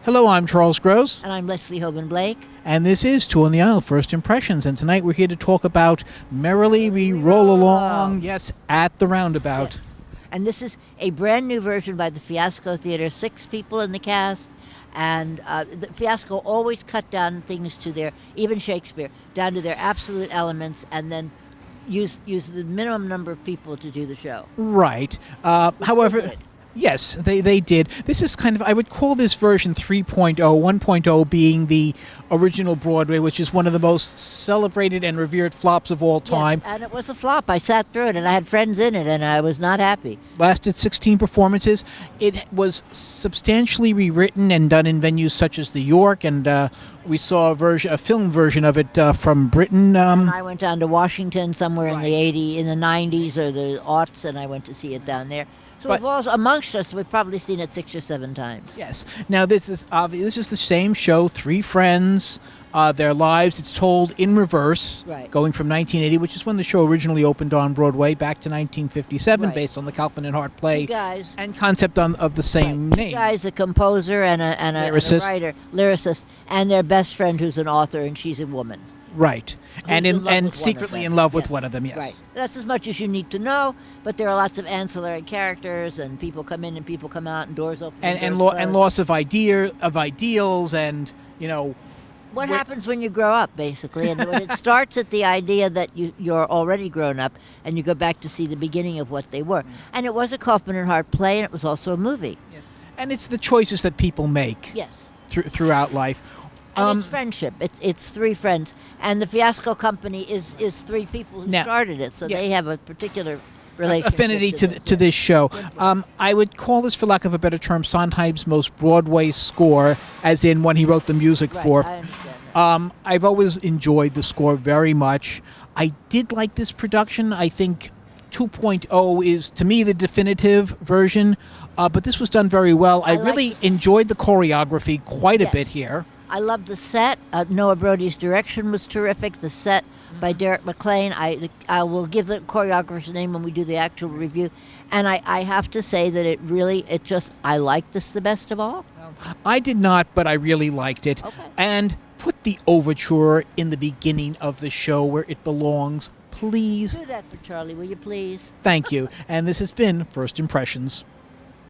Hello, I'm Charles Gross, And I'm Leslie Hoban Blake. and this is Two on the Aisle, First Impressions. And tonight we're here to talk about Merrily We Roll Along, yes, at the Roundabout. Yes. And this is a brand new version by the Fiasco Theater. 6 people in the cast. And the Fiasco always cut down things to their, even Shakespeare, down to their absolute elements, and then use the minimum number of people to do the show. Right. However, yes, they did. This is kind of, I would call this version 3.0, 1.0 being the original Broadway, which is one of the most celebrated and revered flops of all time. Yes, and it was a flop. I sat through it, and I had friends in it, and I was not happy. Lasted 16 performances. It was substantially rewritten and done in venues such as New York, and we saw a film version of it from Britain. And I went down to Washington somewhere in Right. in the 90s or the aughts, and I went to see it down there. So But- we've all, amongst us, we've probably seen it 6 or 7 times. Yes. Now this is obvious. This is the same show. 3 friends, their lives. It's told in reverse, Right. going from 1980, which is when the show originally opened on Broadway, back to 1957, Right. based on the Kaufman and Hart play Two guys. and concept of the same Right. name. Two guys, a composer and a Lyricist. writer, lyricist, and their best friend who's an author, and she's a woman. Right. And in love with one of secretly them. in love with Yes. one of them. Yes. Right. That's as much as you need to know, but there are lots of ancillary characters, and people come in and people come out, and doors open And doors and close. loss of ideals, and What Wait- happens when you grow up, basically? And when it starts at the idea that you're already grown up, and you go back to see the beginning of what they were. And it was a Kaufman and Hart play, and it was also a movie. yes. And it's the choices that people make Yes. throughout life. And it's friendship. It's 3 friends, and the Fiasco Company is 3 people who Now- started it, so they yes. have a particular relationship affinity to this. this show. I would call this, for lack of a better term, Sondheim's most Broadway score, as in when he wrote the music Right, for. I understand that. I've always enjoyed the score very much. I did like this production. I think 2.0 is, to me, the definitive version, but this was done very well. I like really it. enjoyed the choreography quite a Yes. bit here. I love the set. Noah Brody's direction was terrific. The set by Derek McLean. I will give the choreographer's name when we do the actual review. And I have to say that I like this the best of all. I did not, but I really liked it. Okay. And put the overture in the beginning of the show where it belongs, please. Do that for Charlie, will you please? Thank you. And this has been First Impressions.